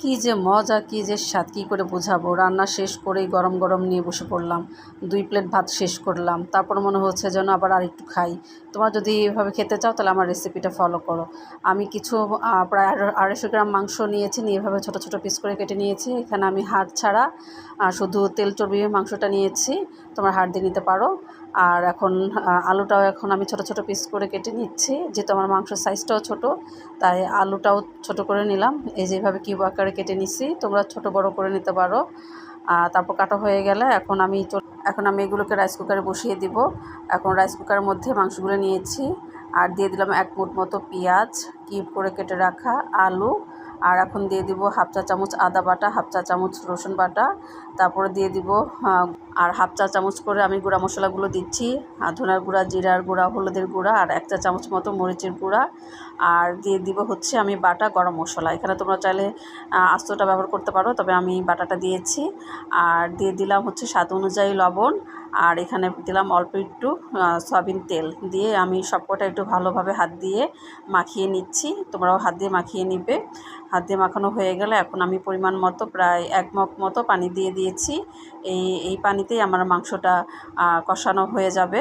কী যে মজা, কী যে স্বাদ, কী করে বোঝাবো। রান্না শেষ করেই গরম গরম নিয়ে বসে পড়লাম, 2 প্লেট ভাত শেষ করলাম। তারপর মনে হচ্ছে যেন আবার আরেকটু খাই। তোমরা যদি এভাবে খেতে চাও তাহলে আমার রেসিপিটা ফলো করো। আমি কিছু প্রায় 250 গ্রাম মাংস নিয়েছি, নিয়ে এভাবে ছোটো ছোটো পিস করে কেটে নিয়েছি। এখানে আমি হাড় ছাড়া শুধু তেল চর্বি মাংসটা নিয়েছি, তোমরা হাড় দিয়ে নিতে পারো। আর এখন আলুটাও এখন আমি ছোটো ছোটো পিস করে কেটে নিচ্ছি, যেহেতু আমার মাংসের সাইজটাও ছোটো, তাই আলুটাও ছোটো করে নিলাম। এই যেভাবে কিউব আকারে কেটে নিচ্ছি, তোমরা ছোটো বড়ো করে নিতে পারো। তারপর কাটা হয়ে গেলে এখন আমি এগুলোকে রাইস কুকারে বসিয়ে দিব। এখন রাইস কুকারের মধ্যে মাংসগুলো নিয়েছি আর দিয়ে দিলাম 1 মুঠ মতো পেঁয়াজ, কিউব করে কেটে রাখা আলু, আর এখন দিয়ে দিব হাফ চা চামচ আদা বাটা, হাফ চা চামচ রসুন বাটা, তারপরে দিয়ে দিব আর হাফ চা চামচ করে আমি গুঁড়া মশলাগুলো দিচ্ছি। ধনের গুঁড়া, জিরার গুঁড়া, হলুদের গুঁড়া, আর 1 চা চামচ মতো মরিচের গুঁড়া, আর দিয়ে দিব হচ্ছে আমি বাটা গরম মশলা। এখানে তোমরা চাইলে আস্তটা ব্যবহার করতে পারো, তবে আমি বাটাটা দিয়েছি। আর দিয়ে দিলাম হচ্ছে স্বাদ অনুযায়ী লবণ, আর এখানে দিলাম অল্প একটু সয়াবিন তেল দিয়ে আমি সবকটা একটু ভালোভাবে হাত দিয়ে মাখিয়ে নিচ্ছি। তোমরাও হাত দিয়ে মাখিয়ে নিবে। হাত দিয়ে মাখানো হয়ে গেলে এখন আমি পরিমাণ মতো প্রায় 1 মগ মতো পানি দিয়ে দিয়েছি। এই পানিতেই আমার মাংসটা কষানো হয়ে যাবে।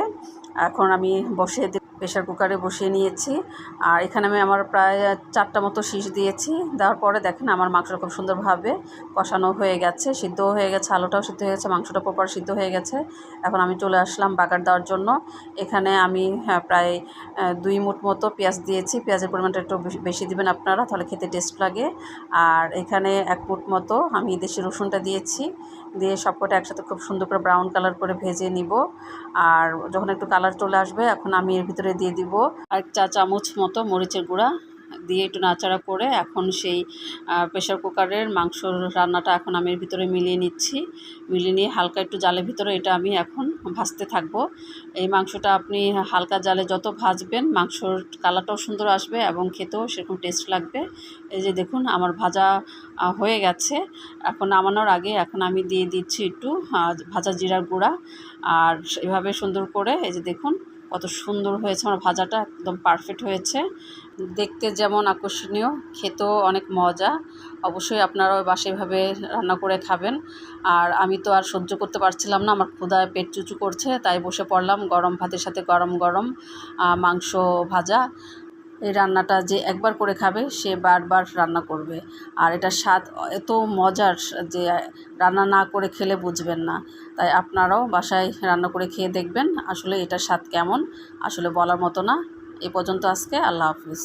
এখন আমি প্রেশার কুকারে বসিয়ে নিয়েছি। আর এখানে আমি আমার প্রায় 4টা মতো শীষ দিয়েছি। দেওয়ার পরে দেখেন আমার মাংসটা খুব সুন্দরভাবে কষানো হয়ে গেছে, সিদ্ধও হয়ে গেছে, আলুটাও সিদ্ধ হয়ে গেছে, মাংসটা প্রপার সিদ্ধ হয়ে গেছে। এখন আমি চলে আসলাম বাগার দেওয়ার জন্য। এখানে আমি প্রায় 2 মুঠ মতো পেঁয়াজ দিয়েছি। পেঁয়াজের পরিমাণটা একটু বেশি দিবেন আপনারা, তাহলে খেতে টেস্ট লাগে। আর এখানে 1 মুঠ মতো আমি দেশি রসুনটা দিয়েছি, দিয়ে সবকটা একসাথে খুব সুন্দর করে ব্রাউন কালার করে ভেজে নিব। আর যখন একটু কালার চলে আসবে এখন আমি এর ভিতরে দিয়ে দিব 1 চা চামচ মতো মরিচের গুঁড়া, দিয়ে একটু নাড়াচাড়া করে এখন সেই প্রেশার কুকারের মাংসর রান্নাটা এখন আমি এর ভিতরে মিলিয়ে নিচ্ছি। মিলিয়ে নিয়ে হালকা একটু জালের ভিতরে এটা আমি এখন ভাজতে থাকবো। এই মাংসটা আপনি হালকা জালে যত ভাজবেন মাংসর কালারটাও সুন্দর আসবে এবং খেতেও সেরকম টেস্ট লাগবে। এই যে দেখুন আমার ভাজা হয়ে গেছে। এখন নামানোর আগে এখন আমি দিয়ে দিচ্ছি একটু ভাজা জিরার গুঁড়া। আর এভাবে সুন্দর করে এই যে দেখুন কত সুন্দর হয়েছে আমার ভাজাটা, একদম পারফেক্ট হয়েছে। দেখতে যেমন আকর্ষণীয়, খেতেও অনেক মজা। অবশ্যই আপনারাও বাসায় এভাবে রান্না করে খাবেন। আর আমি তো আর সহ্য করতে পারছিলাম না, আমার ক্ষুধায় পেট চুচু করছে, তাই বসে পড়লাম গরম ভাতের সাথে গরম গরম মাংস ভাজা। এই রান্নাটা যে একবার করে খাবে সে বারবার রান্না করবে। আর এটার স্বাদ এত মজার যে রান্না না করে খেলে বুঝবেন না। তাই আপনারাও বাসায় রান্না করে খেয়ে দেখবেন আসলে এটার স্বাদ কেমন, আসলে বলার মতো না। এই পর্যন্ত আজকে, আল্লাহ হাফিজ।